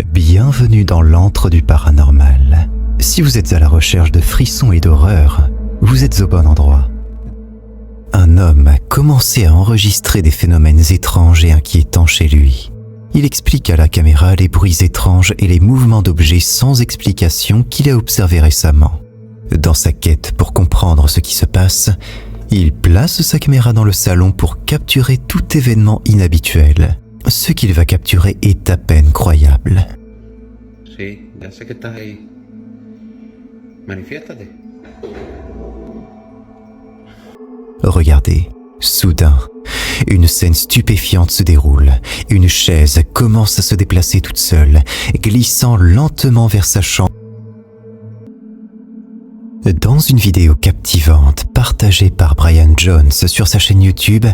Bienvenue dans l'antre du paranormal. Si vous êtes à la recherche de frissons et d'horreur, vous êtes au bon endroit. Un homme a commencé à enregistrer des phénomènes étranges et inquiétants chez lui. Il explique à la caméra les bruits étranges et les mouvements d'objets sans explication qu'il a observés récemment. Dans sa quête pour comprendre ce qui se passe, il place sa caméra dans le salon pour capturer tout événement inhabituel. Ce qu'il va capturer est à peine croyable. Sí, ya sé que estás ahí. Manifiéstate. Regardez, soudain, une scène stupéfiante se déroule. Une chaise commence à se déplacer toute seule, glissant lentement vers sa chambre. Dans une vidéo captivante partagée par Brian Jones sur sa chaîne YouTube,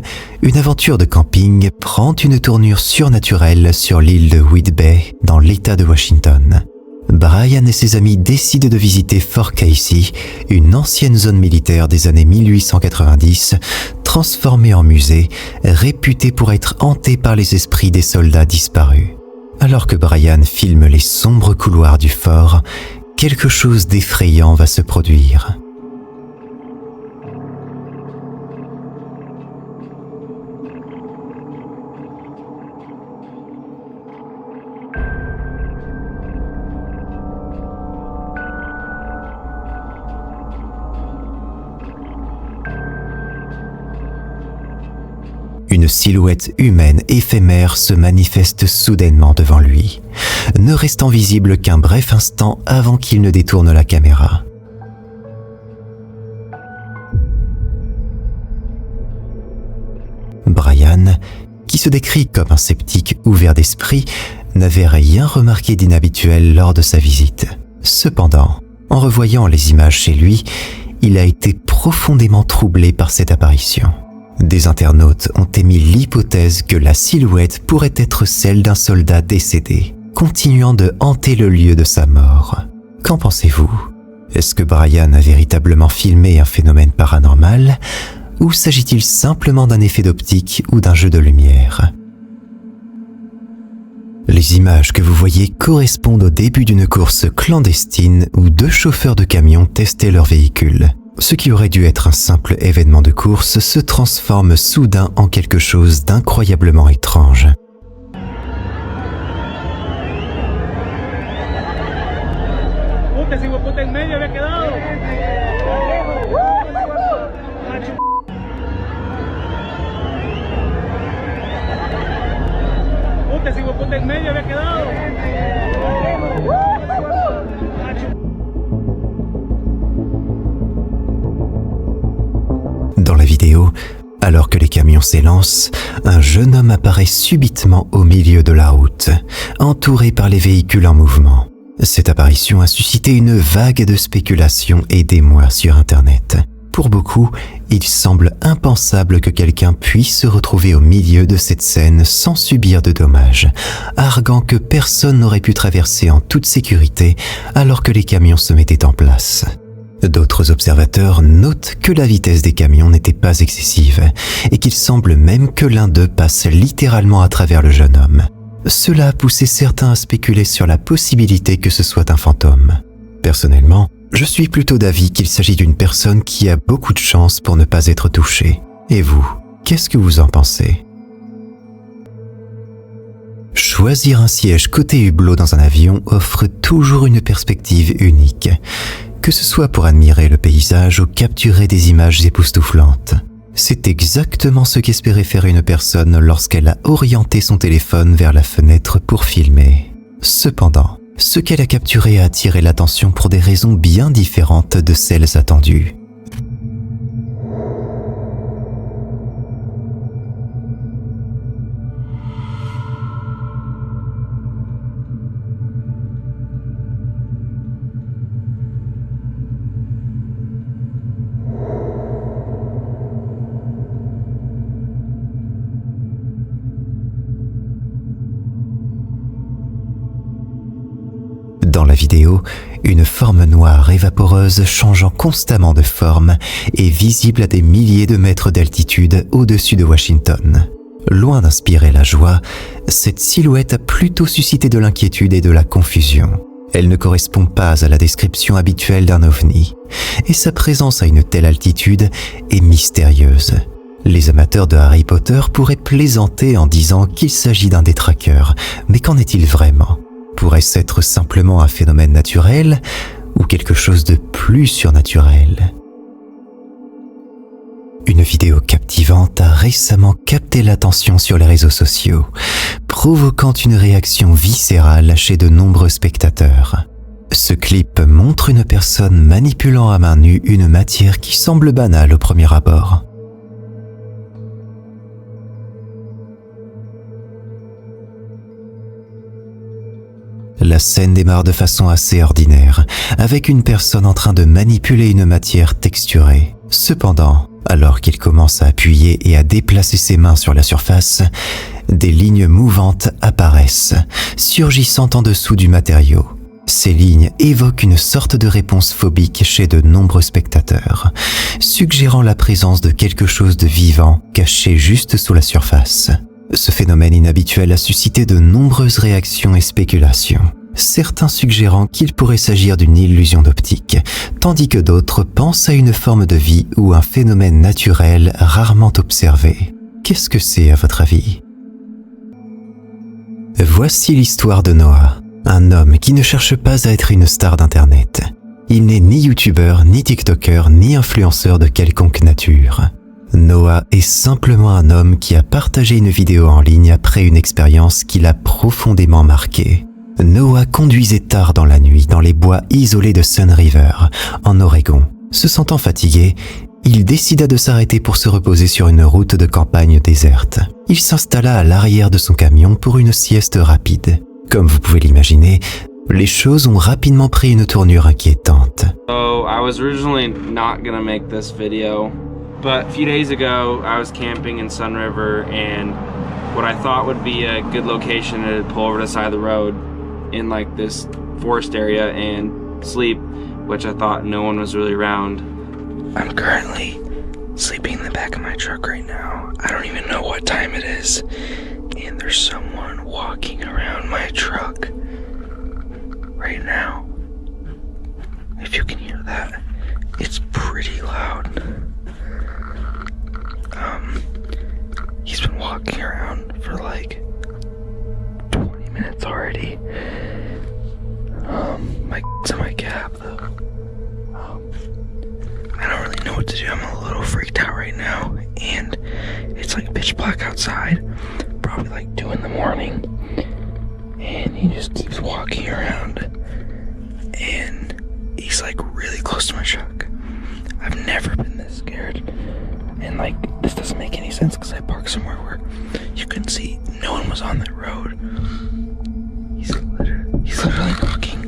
une aventure de camping prend une tournure surnaturelle sur l'île de Whidbey, dans l'État de Washington. Brian et ses amis décident de visiter Fort Casey, une ancienne zone militaire des années 1890, transformée en musée, réputée pour être hantée par les esprits des soldats disparus. Alors que Brian filme les sombres couloirs du fort, quelque chose d'effrayant va se produire. Une silhouette humaine éphémère se manifeste soudainement devant lui, ne restant visible qu'un bref instant avant qu'il ne détourne la caméra. Brian, qui se décrit comme un sceptique ouvert d'esprit, n'avait rien remarqué d'inhabituel lors de sa visite. Cependant, en revoyant les images chez lui, il a été profondément troublé par cette apparition. Des internautes ont émis l'hypothèse que la silhouette pourrait être celle d'un soldat décédé, continuant de hanter le lieu de sa mort. Qu'en pensez-vous? Est-ce que Brian a véritablement filmé un phénomène paranormal, ou s'agit-il simplement d'un effet d'optique ou d'un jeu de lumière? Les images que vous voyez correspondent au début d'une course clandestine où deux chauffeurs de camions testaient leur véhicule. Ce qui aurait dû être un simple événement de course se transforme soudain en quelque chose d'incroyablement étrange. Dans la vidéo, alors que les camions s'élancent, un jeune homme apparaît subitement au milieu de la route, entouré par les véhicules en mouvement. Cette apparition a suscité une vague de spéculations et d'émoi sur Internet. Pour beaucoup, il semble impensable que quelqu'un puisse se retrouver au milieu de cette scène sans subir de dommages, arguant que personne n'aurait pu traverser en toute sécurité alors que les camions se mettaient en place. D'autres observateurs notent que la vitesse des camions n'était pas excessive et qu'il semble même que l'un d'eux passe littéralement à travers le jeune homme. Cela a poussé certains à spéculer sur la possibilité que ce soit un fantôme. Personnellement, je suis plutôt d'avis qu'il s'agit d'une personne qui a beaucoup de chance pour ne pas être touchée. Et vous, qu'est-ce que vous en pensez? Choisir un siège côté hublot dans un avion offre toujours une perspective unique, que ce soit pour admirer le paysage ou capturer des images époustouflantes. C'est exactement ce qu'espérait faire une personne lorsqu'elle a orienté son téléphone vers la fenêtre pour filmer. Cependant, ce qu'elle a capturé a attiré l'attention pour des raisons bien différentes de celles attendues. Dans la vidéo, une forme noire et vaporeuse changeant constamment de forme est visible à des milliers de mètres d'altitude au-dessus de Washington. Loin d'inspirer la joie, cette silhouette a plutôt suscité de l'inquiétude et de la confusion. Elle ne correspond pas à la description habituelle d'un ovni, et sa présence à une telle altitude est mystérieuse. Les amateurs de Harry Potter pourraient plaisanter en disant qu'il s'agit d'un détraqueur, mais qu'en est-il vraiment? Pourrait-ce être simplement un phénomène naturel ou quelque chose de plus surnaturel? Une vidéo captivante a récemment capté l'attention sur les réseaux sociaux, provoquant une réaction viscérale chez de nombreux spectateurs. Ce clip montre une personne manipulant à main nue une matière qui semble banale au premier abord. La scène démarre de façon assez ordinaire, avec une personne en train de manipuler une matière texturée. Cependant, alors qu'il commence à appuyer et à déplacer ses mains sur la surface, des lignes mouvantes apparaissent, surgissant en dessous du matériau. Ces lignes évoquent une sorte de réponse phobique chez de nombreux spectateurs, suggérant la présence de quelque chose de vivant caché juste sous la surface. Ce phénomène inhabituel a suscité de nombreuses réactions et spéculations, certains suggérant qu'il pourrait s'agir d'une illusion d'optique, tandis que d'autres pensent à une forme de vie ou un phénomène naturel rarement observé. Qu'est-ce que c'est à votre avis? Voici l'histoire de Noah, un homme qui ne cherche pas à être une star d'internet. Il n'est ni youtubeur, ni tiktoker, ni influenceur de quelconque nature. Noah est simplement un homme qui a partagé une vidéo en ligne après une expérience qui l'a profondément marqué. Noah conduisait tard dans la nuit dans les bois isolés de Sun River, en Oregon. Se sentant fatigué, il décida de s'arrêter pour se reposer sur une route de campagne déserte. Il s'installa à l'arrière de son camion pour une sieste rapide. Comme vous pouvez l'imaginer, les choses ont rapidement pris une tournure inquiétante. So, I was originally not gonna make this video. But a few days ago, I was camping in Sun River, and what I thought would be a good location to pull over to the side of the road in like this forest area and sleep, which I thought no one was really around. I'm currently sleeping in the back of my truck right now. I don't even know what time it is, and there's someone walking around my truck right now. If you can hear that, it's pretty loud. He's been walking around for like 20 minutes already. My in my cab though. I don't really know what to do. I'm a little freaked out right now, and it's like pitch black outside, probably like 2 in the morning, and he just keeps walking around, and he's like really close to my truck. I've never been this scared. And like, this doesn't make any sense because I parked somewhere where you can see no one was on that road. He's literally knocking.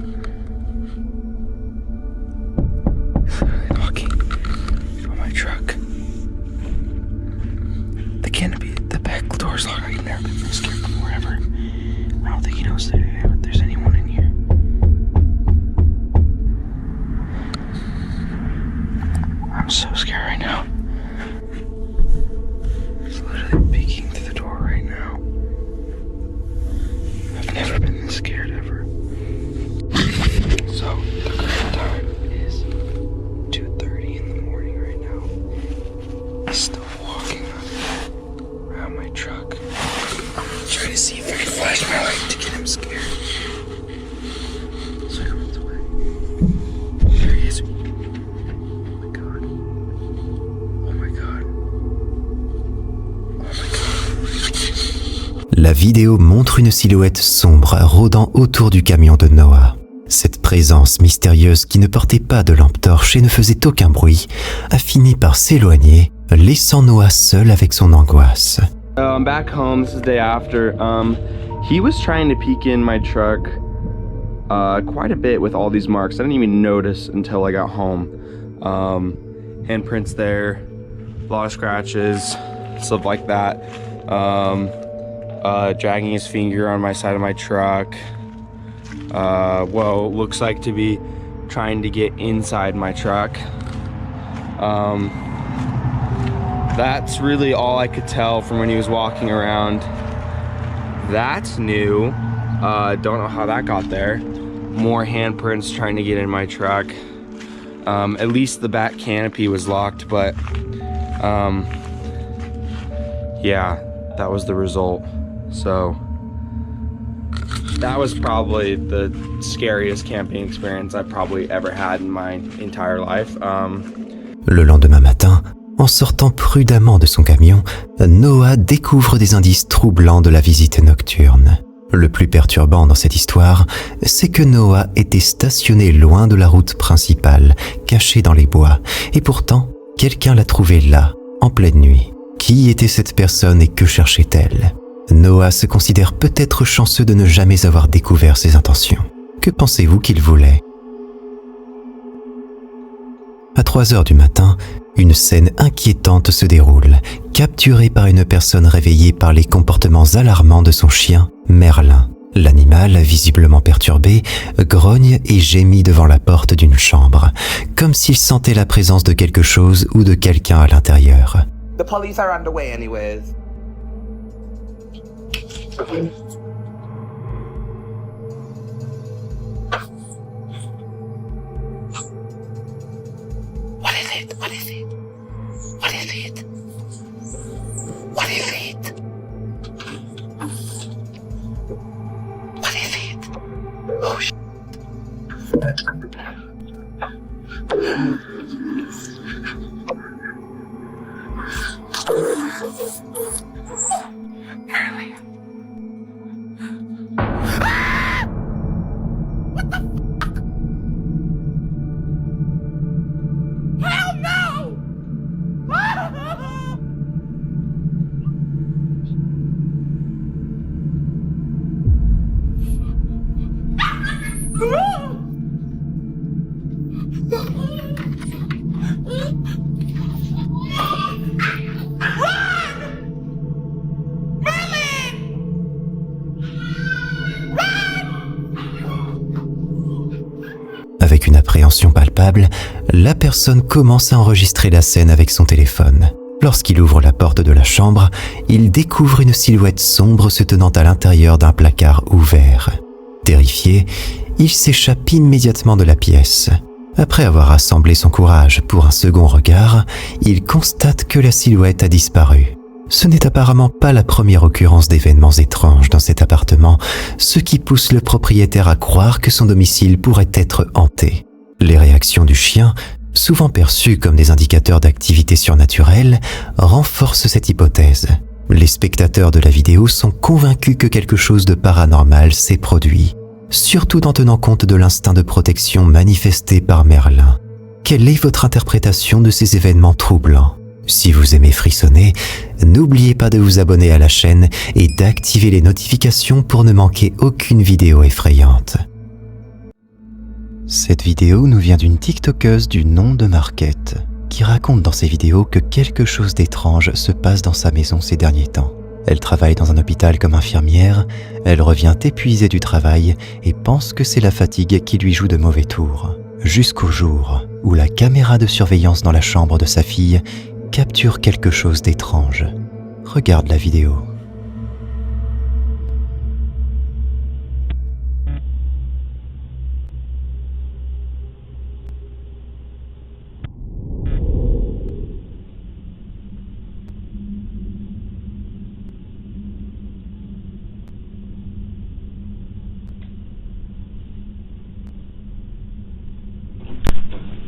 He's literally knocking on my truck. The back door's locked. I've never been this scared before ever. I don't think he knows that there's anyone in here. I'm so scared right now. Peeking through the door right now. I've never been this scared ever. So the current time is 2:30 in the morning right now. He's still walking around my truck. I'm gonna try to see if I can flash my light to get him scared. So he runs away. There he is. Oh my god. Oh my god. La vidéo montre une silhouette sombre rôdant autour du camion de Noah. Cette présence mystérieuse qui ne portait pas de lampe torche et ne faisait aucun bruit a fini par s'éloigner, laissant Noah seul avec son angoisse. I'm back home. This is the day after. He was trying to peek in my truck quite a bit with all these marks. I didn't even notice until I got home. Handprints there, a lot of scratches, stuff like that. Dragging his finger on my side of my truck. Looks like to be trying to get inside my truck. That's really all I could tell from when he was walking around. That's new. Don't know how that got there. More handprints trying to get in my truck. At least the back canopy was locked, but yeah, that was the result. So that was probably the scariest camping experience I've probably ever had in my entire life. Le lendemain matin, en sortant prudemment de son camion, Noah découvre des indices troublants de la visite nocturne. Le plus perturbant dans cette histoire, c'est que Noah était stationné loin de la route principale, caché dans les bois, et pourtant, quelqu'un l'a trouvé là, en pleine nuit. Qui était cette personne et que cherchait-elle ? Noah se considère peut-être chanceux de ne jamais avoir découvert ses intentions. Que pensez-vous qu'il voulait ? À 3 heures du matin, une scène inquiétante se déroule, capturée par une personne réveillée par les comportements alarmants de son chien, Merlin. L'animal, visiblement perturbé, grogne et gémit devant la porte d'une chambre, comme s'il sentait la présence de quelque chose ou de quelqu'un à l'intérieur. The police are on the way anyways. What is it? What is it? What is it? What is it? What is it? Oh shit. Merlin. Ah! What the fuck? Hell no! Avec une appréhension palpable, la personne commence à enregistrer la scène avec son téléphone. Lorsqu'il ouvre la porte de la chambre, il découvre une silhouette sombre se tenant à l'intérieur d'un placard ouvert. Terrifié, il s'échappe immédiatement de la pièce. Après avoir rassemblé son courage pour un second regard, il constate que la silhouette a disparu. Ce n'est apparemment pas la première occurrence d'événements étranges dans cet appartement, ce qui pousse le propriétaire à croire que son domicile pourrait être hanté. Les réactions du chien, souvent perçues comme des indicateurs d'activité surnaturelle, renforcent cette hypothèse. Les spectateurs de la vidéo sont convaincus que quelque chose de paranormal s'est produit, surtout en tenant compte de l'instinct de protection manifesté par Merlin. Quelle est votre interprétation de ces événements troublants ? Si vous aimez frissonner, n'oubliez pas de vous abonner à la chaîne et d'activer les notifications pour ne manquer aucune vidéo effrayante. Cette vidéo nous vient d'une TikTokeuse du nom de Marquette, qui raconte dans ses vidéos que quelque chose d'étrange se passe dans sa maison ces derniers temps. Elle travaille dans un hôpital comme infirmière, elle revient épuisée du travail et pense que c'est la fatigue qui lui joue de mauvais tours. Jusqu'au jour où la caméra de surveillance dans la chambre de sa fille capture quelque chose d'étrange. Regarde la vidéo.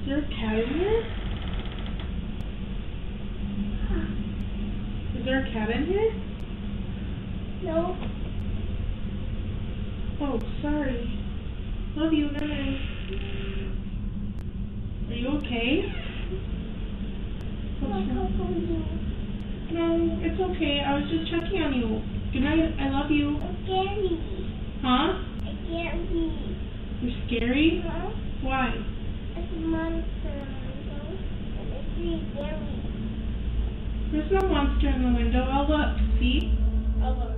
Is there a cat in here? Is there a cat in here? No. Oh, sorry. Love you, guys. Are you okay? No, it's okay. I was just checking on you. Good night. I love you. Scary. Huh? Scary. You're scary? Huh? Why? It's a monster. It's really scary. There's no monster in the window. I'll look. See? I'll look.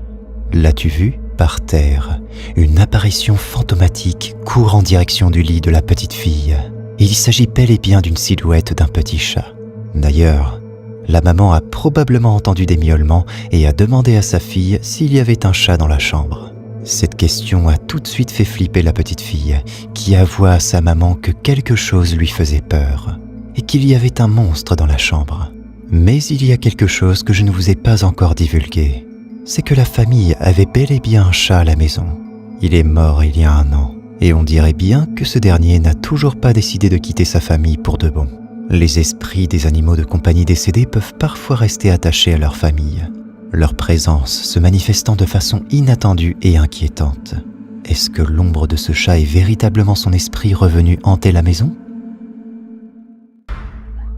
L'as-tu vu ? Par terre, une apparition fantomatique court en direction du lit de la petite fille. Il s'agit bel et bien d'une silhouette d'un petit chat. D'ailleurs, La maman a probablement entendu des miaulements et a demandé à sa fille s'il y avait un chat dans la chambre. Cette question a tout de suite fait flipper la petite fille, qui avoua à sa maman que quelque chose lui faisait peur et qu'il y avait un monstre dans la chambre. Mais il y a quelque chose que je ne vous ai pas encore divulgué. C'est que la famille avait bel et bien un chat à la maison. Il est mort il y a 1 an, et on dirait bien que ce dernier n'a toujours pas décidé de quitter sa famille pour de bon. Les esprits des animaux de compagnie décédés peuvent parfois rester attachés à leur famille, leur présence se manifestant de façon inattendue et inquiétante. Est-ce que l'ombre de ce chat est véritablement son esprit revenu hanter la maison?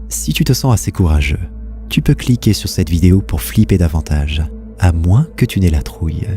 Si tu te sens assez courageux, tu peux cliquer sur cette vidéo pour flipper davantage, à moins que tu n'aies la trouille.